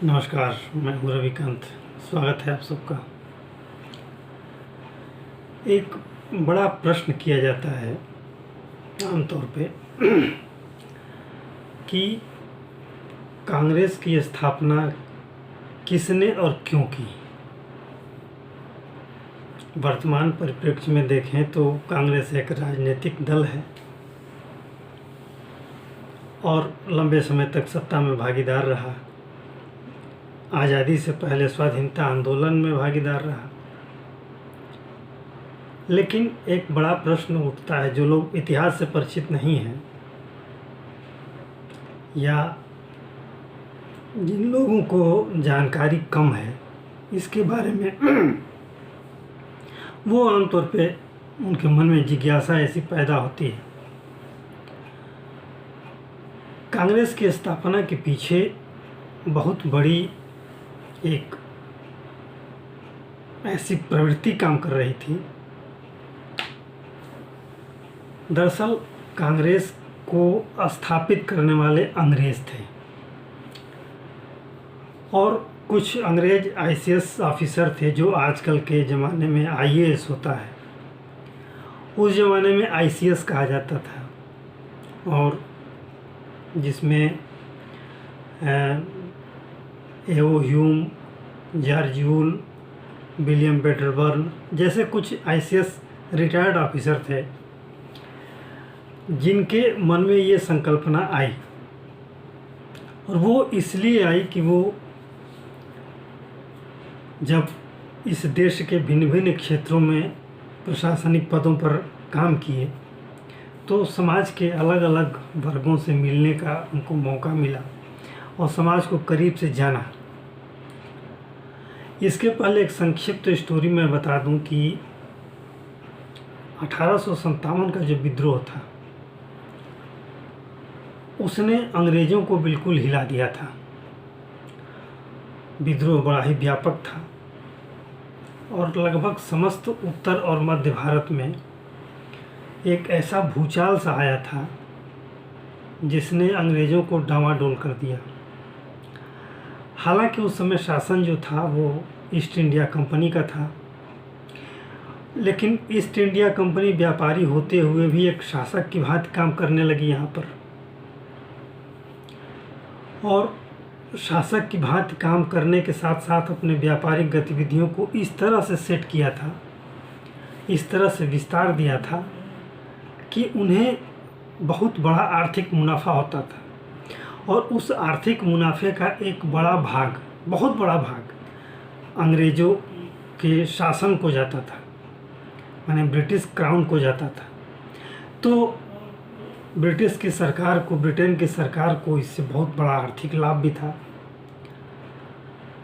नमस्कार, मैं हूँ रविकांत। स्वागत है आप सबका। एक बड़ा प्रश्न किया जाता है आमतौर पे कि कांग्रेस की स्थापना किसने और क्यों की। वर्तमान परिप्रेक्ष्य में देखें तो कांग्रेस एक राजनीतिक दल है और लंबे समय तक सत्ता में भागीदार रहा। आज़ादी से पहले स्वाधीनता आंदोलन में भागीदार रहा। लेकिन एक बड़ा प्रश्न उठता है, जो लोग इतिहास से परिचित नहीं हैं या जिन लोगों को जानकारी कम है इसके बारे में वो आमतौर पे उनके मन में जिज्ञासा ऐसी पैदा होती है। कांग्रेस की स्थापना के पीछे बहुत बड़ी एक ऐसी प्रवृत्ति काम कर रही थी। दरअसल कांग्रेस को स्थापित करने वाले अंग्रेज थे और कुछ अंग्रेज आईसीएस ऑफिसर थे, जो आजकल के ज़माने में आईएएस होता है, उस ज़माने में आईसीएस कहा जाता था। और जिसमें एओ ह्यूम, जॉर्ज यूल, विलियम वेटरबर्न जैसे कुछ आईसीएस रिटायर्ड ऑफिसर थे, जिनके मन में ये संकल्पना आई। और वो इसलिए आई कि वो जब इस देश के भिन्न भिन्न क्षेत्रों में प्रशासनिक पदों पर काम किए तो समाज के अलग अलग वर्गों से मिलने का उनको मौका मिला और समाज को करीब से जाना। इसके पहले एक संक्षिप्त स्टोरी मैं बता दूं कि 1857 का जो विद्रोह था उसने अंग्रेज़ों को बिल्कुल हिला दिया था। विद्रोह बड़ा ही व्यापक था और लगभग समस्त उत्तर और मध्य भारत में एक ऐसा भूचाल सा आया था जिसने अंग्रेज़ों को डामाडोल कर दिया। हालांकि उस समय शासन जो था वो ईस्ट इंडिया कंपनी का था, लेकिन ईस्ट इंडिया कंपनी व्यापारी होते हुए भी एक शासक की भांति काम करने लगी यहाँ पर, और शासक की भांति काम करने के साथ साथ अपने व्यापारिक गतिविधियों को इस तरह से सेट किया था, इस तरह से विस्तार दिया था कि उन्हें बहुत बड़ा आर्थिक मुनाफा होता था। और उस आर्थिक मुनाफे का एक बड़ा भाग, बहुत बड़ा भाग अंग्रेज़ों के शासन को जाता था, माने ब्रिटिश क्राउन को जाता था। तो ब्रिटिश की सरकार को, ब्रिटेन की सरकार को इससे बहुत बड़ा आर्थिक लाभ भी था।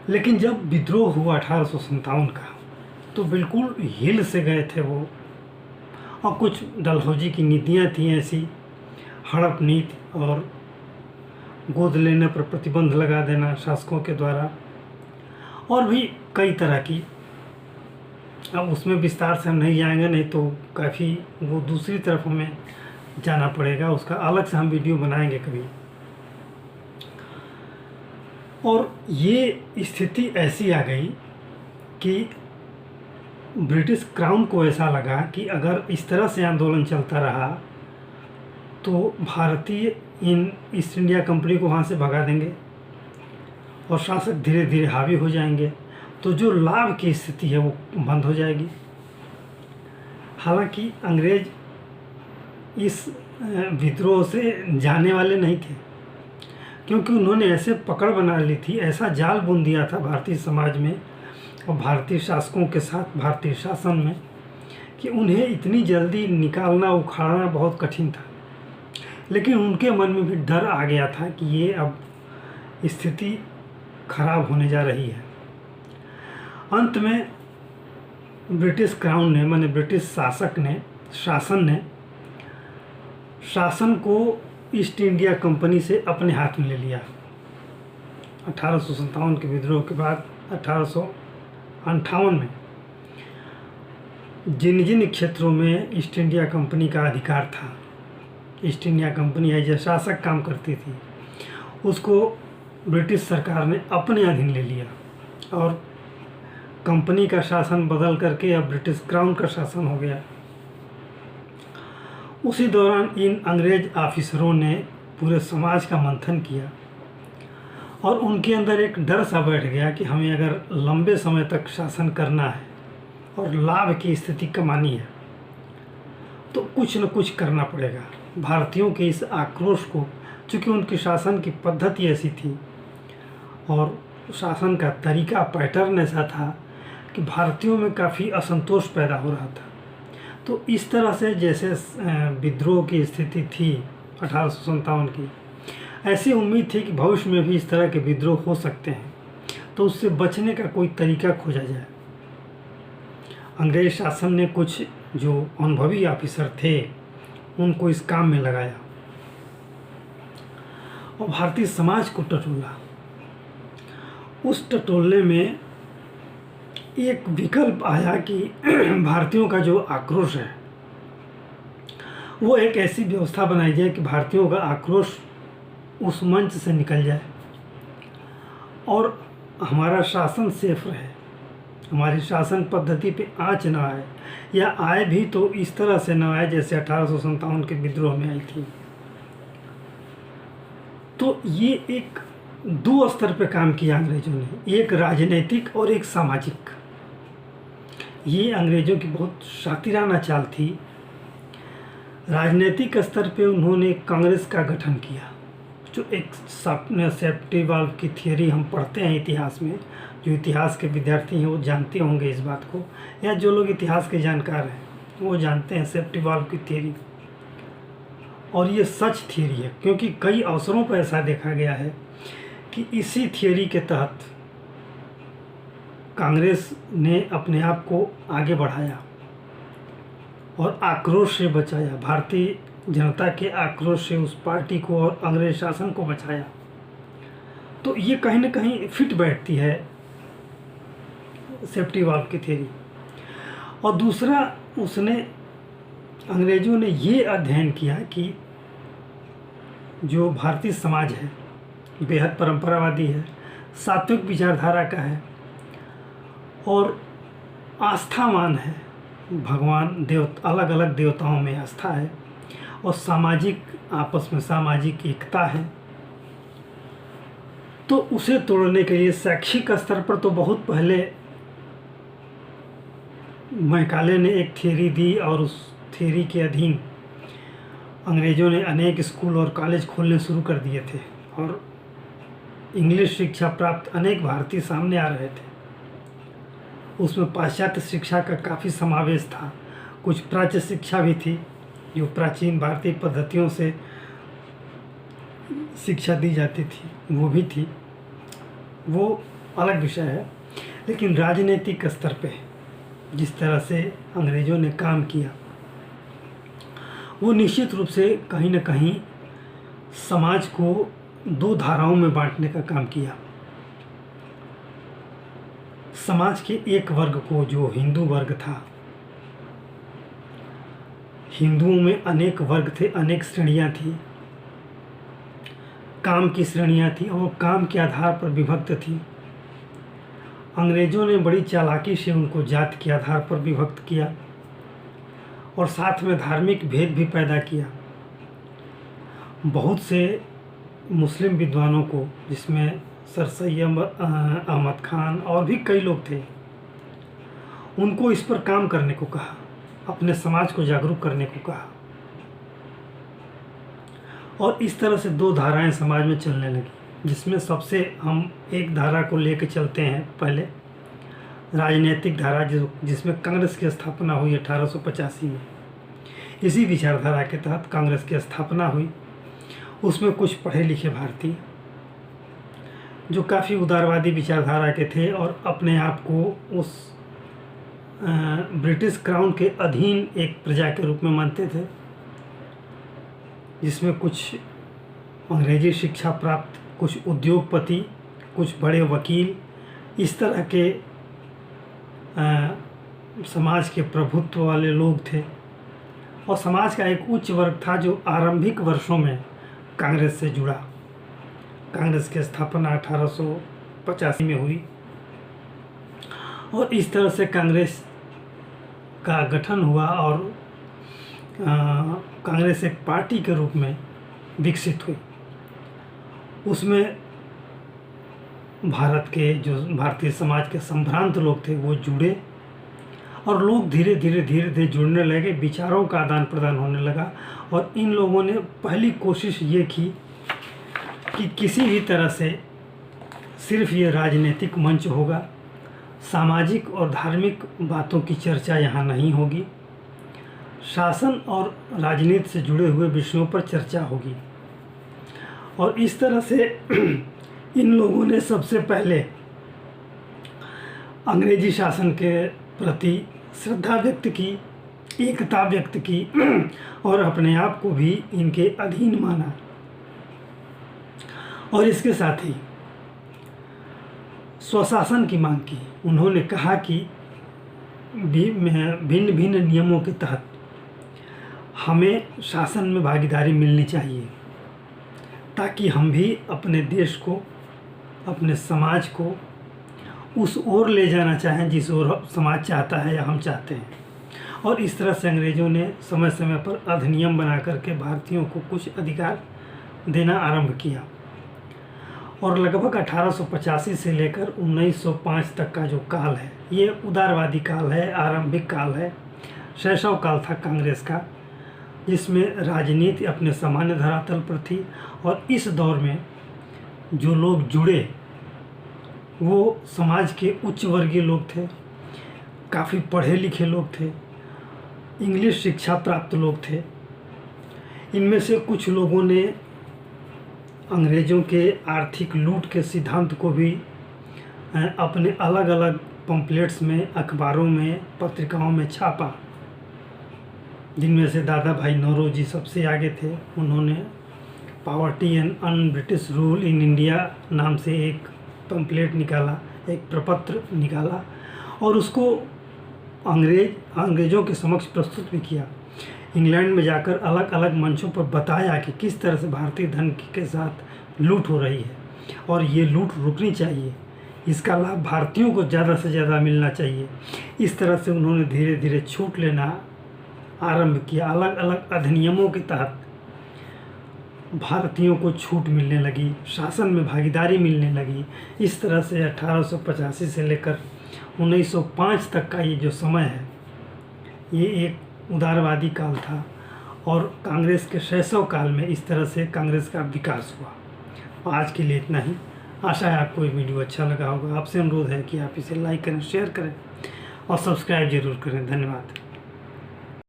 लेकिन जब विद्रोह हुआ 1857 का तो बिल्कुल हिल से गए थे वो। और कुछ डलहौजी की नीतियाँ थी ऐसी, हड़प नीति और गोद लेने पर प्रतिबंध लगा देना शासकों के द्वारा, और भी कई तरह की। अब उसमें विस्तार से हम नहीं जाएंगे, नहीं तो काफ़ी वो दूसरी तरफ हमें जाना पड़ेगा, उसका अलग से हम वीडियो बनाएंगे कभी। और ये स्थिति ऐसी आ गई कि ब्रिटिश क्राउन को ऐसा लगा कि अगर इस तरह से आंदोलन चलता रहा तो भारतीय इन ईस्ट इंडिया कंपनी को वहाँ से भगा देंगे और शासक धीरे धीरे हावी हो जाएंगे, तो जो लाभ की स्थिति है वो बंद हो जाएगी। हालांकि अंग्रेज इस विद्रोह से जाने वाले नहीं थे, क्योंकि उन्होंने ऐसे पकड़ बना ली थी, ऐसा जाल बुन दिया था भारतीय समाज में और भारतीय शासकों के साथ भारतीय शासन में, कि उन्हें इतनी जल्दी निकालना उखाड़ना बहुत कठिन था। लेकिन उनके मन में भी डर आ गया था कि ये अब स्थिति खराब होने जा रही है। अंत में ब्रिटिश क्राउन ने, माने ब्रिटिश शासन को ईस्ट इंडिया कंपनी से अपने हाथ में ले लिया। 1857 के विद्रोह के बाद 1858 में जिन जिन क्षेत्रों में ईस्ट इंडिया कंपनी का अधिकार था, East India Company as a शासक काम करती थी, उसको ब्रिटिश सरकार ने अपने अधीन ले लिया और कंपनी का शासन बदल करके अब ब्रिटिश क्राउन का शासन हो गया। उसी दौरान इन अंग्रेज ऑफिसरों ने पूरे समाज का मंथन किया और उनके अंदर एक डर सा बैठ गया कि हमें अगर लंबे समय तक शासन करना है और लाभ की स्थिति कमानी है तो कुछ न कुछ करना पड़ेगा। भारतीयों के इस आक्रोश को, चूँकि उनकी शासन की पद्धति ऐसी थी और शासन का तरीका, पैटर्न ऐसा था कि भारतीयों में काफ़ी असंतोष पैदा हो रहा था। तो इस तरह से जैसे विद्रोह की स्थिति थी 1857 की, ऐसी उम्मीद थी कि भविष्य में भी इस तरह के विद्रोह हो सकते हैं, तो उससे बचने का कोई तरीका खोजा जाए। अंग्रेज शासन ने कुछ जो अनुभवी ऑफिसर थे उनको इस काम में लगाया और भारतीय समाज को टटोला। उस टटोलने में एक विकल्प आया कि भारतीयों का जो आक्रोश है वो एक ऐसी व्यवस्था बनाई जाए कि भारतीयों का आक्रोश उस मंच से निकल जाए और हमारा शासन सेफ रहे, हमारी शासन पद्धति पे आँच ना आए, या आए भी तो इस तरह से ना आए जैसे 1857 के विद्रोह में आई थी। तो ये एक दो स्तर पे काम किया अंग्रेजों ने, एक राजनीतिक और एक सामाजिक। ये अंग्रेजों की बहुत शातिराना चाल थी। राजनीतिक स्तर पे उन्होंने कांग्रेस का गठन किया, जो एक सेफ्टी वाल्व की थियरी हम पढ़ते हैं इतिहास में, जो इतिहास के विद्यार्थी हैं वो जानते होंगे इस बात को, या जो लोग इतिहास के जानकार हैं वो जानते हैं सेफ्टी वाल्व की थियरी। और ये सच थियरी है क्योंकि कई अवसरों पर ऐसा देखा गया है कि इसी थियरी के तहत कांग्रेस ने अपने आप को आगे बढ़ाया और आक्रोश से बचाया, भारतीय जनता के आक्रोश से उस पार्टी को और अंग्रेज शासन को बचाया। तो ये कहीं ना कहीं फिट बैठती है सेफ्टी वाल्व की थ्योरी। और दूसरा, उसने अंग्रेज़ों ने ये अध्ययन किया कि जो भारतीय समाज है बेहद परंपरावादी है, सात्विक विचारधारा का है और आस्थावान है, भगवान अलग अलग देवताओं में आस्था है और सामाजिक, आपस में सामाजिक एकता है। तो उसे तोड़ने के लिए शैक्षिक स्तर पर तो बहुत पहले मैकाले ने एक थियरी दी और उस थियरी के अधीन अंग्रेज़ों ने अनेक स्कूल और कॉलेज खोलने शुरू कर दिए थे और इंग्लिश शिक्षा प्राप्त अनेक भारतीय सामने आ रहे थे। उसमें पाश्चात्य शिक्षा का काफ़ी समावेश था, कुछ प्राच्य शिक्षा भी थी जो प्राचीन भारतीय पद्धतियों से शिक्षा दी जाती थी, वो भी थी, वो अलग विषय है। लेकिन राजनीतिक स्तर पे जिस तरह से अंग्रेज़ों ने काम किया वो निश्चित रूप से कहीं न कहीं समाज को दो धाराओं में बांटने का काम किया। समाज के एक वर्ग को, जो हिंदू वर्ग था, हिंदुओं में अनेक वर्ग थे, अनेक श्रेणियां थी, काम की श्रेणियां थी और काम के आधार पर विभक्त थी। अंग्रेज़ों ने बड़ी चालाकी से उनको जाति के आधार पर विभक्त किया और साथ में धार्मिक भेद भी पैदा किया। बहुत से मुस्लिम विद्वानों को, जिसमें सर सैयद अहमद खान और भी कई लोग थे, उनको इस पर काम करने को कहा, अपने समाज को जागरूक करने को कहा और इस तरह से दो धाराएं समाज में चलने लगी, जिसमें सबसे हम एक धारा को लेकर चलते हैं। पहले राजनीतिक धारा, जिसमें कांग्रेस की स्थापना हुई 1885 में। इसी विचारधारा के तहत कांग्रेस की स्थापना हुई। उसमें कुछ पढ़े लिखे भारतीय जो काफ़ी उदारवादी विचारधारा के थे और अपने आप को उस ब्रिटिश क्राउन के अधीन एक प्रजा के रूप में मानते थे, जिसमें कुछ अंग्रेजी शिक्षा प्राप्त, कुछ उद्योगपति, कुछ बड़े वकील, इस तरह के समाज के प्रभुत्व वाले लोग थे। और समाज का एक उच्च वर्ग था जो आरंभिक वर्षों में कांग्रेस से जुड़ा। कांग्रेस की स्थापना 1885 में हुई और इस तरह से कांग्रेस का गठन हुआ और कांग्रेस एक पार्टी के रूप में विकसित हुई। उसमें भारत के जो भारतीय समाज के संभ्रांत लोग थे वो जुड़े और लोग धीरे धीरे जुड़ने लगे, विचारों का आदान प्रदान होने लगा। और इन लोगों ने पहली कोशिश ये की कि किसी भी तरह से सिर्फ ये राजनीतिक मंच होगा, सामाजिक और धार्मिक बातों की चर्चा यहाँ नहीं होगी, शासन और राजनीति से जुड़े हुए विषयों पर चर्चा होगी। और इस तरह से इन लोगों ने सबसे पहले अंग्रेजी शासन के प्रति श्रद्धा व्यक्त की, एकता व्यक्त की और अपने आप को भी इनके अधीन माना। और इसके साथ ही स्वशासन की मांग की। उन्होंने कहा कि भिन्न भिन्न नियमों के तहत हमें शासन में भागीदारी मिलनी चाहिए ताकि हम भी अपने देश को, अपने समाज को उस ओर ले जाना चाहें जिस ओर समाज चाहता है या हम चाहते हैं। और इस तरह से अंग्रेज़ों ने समय समय पर अधिनियम बना करके भारतीयों को कुछ अधिकार देना आरंभ किया। और लगभग 1885 से लेकर 1905 तक का जो काल है ये उदारवादी काल है, आरंभिक काल है, शैशव काल था कांग्रेस का, जिसमें राजनीति अपने सामान्य धरातल पर थी। और इस दौर में जो लोग जुड़े वो समाज के उच्च वर्गीय लोग थे, काफ़ी पढ़े लिखे लोग थे, इंग्लिश शिक्षा प्राप्त लोग थे। इनमें से कुछ लोगों ने अंग्रेज़ों के आर्थिक लूट के सिद्धांत को भी अपने अलग अलग पम्पलेट्स में, अखबारों में, पत्रिकाओं में छापा, जिनमें से दादा भाई नौरोजी सबसे आगे थे। उन्होंने poverty and un British rule in India नाम से एक पम्पलेट निकाला, एक प्रपत्र निकाला और उसको अंग्रेज़ों के समक्ष प्रस्तुत भी किया। इंग्लैंड में जाकर अलग अलग मंचों पर बताया कि किस तरह से भारतीय धन के साथ लूट हो रही है और ये लूट रुकनी चाहिए, इसका लाभ भारतीयों को ज़्यादा से ज़्यादा मिलना चाहिए। इस तरह से उन्होंने धीरे धीरे छूट लेना आरंभ किया। अलग अलग अधिनियमों के तहत भारतीयों को छूट मिलने लगी, शासन में भागीदारी मिलने लगी। इस तरह से 1885 से लेकर 1905 तक का ये जो समय है ये एक उदारवादी काल था। और कांग्रेस के शैशव काल में इस तरह से कांग्रेस का विकास हुआ। आज के लिए इतना ही। आशा है आपको ये वीडियो अच्छा लगा होगा। आपसे अनुरोध है कि आप इसे लाइक करें, शेयर करें और सब्सक्राइब जरूर करें। धन्यवाद।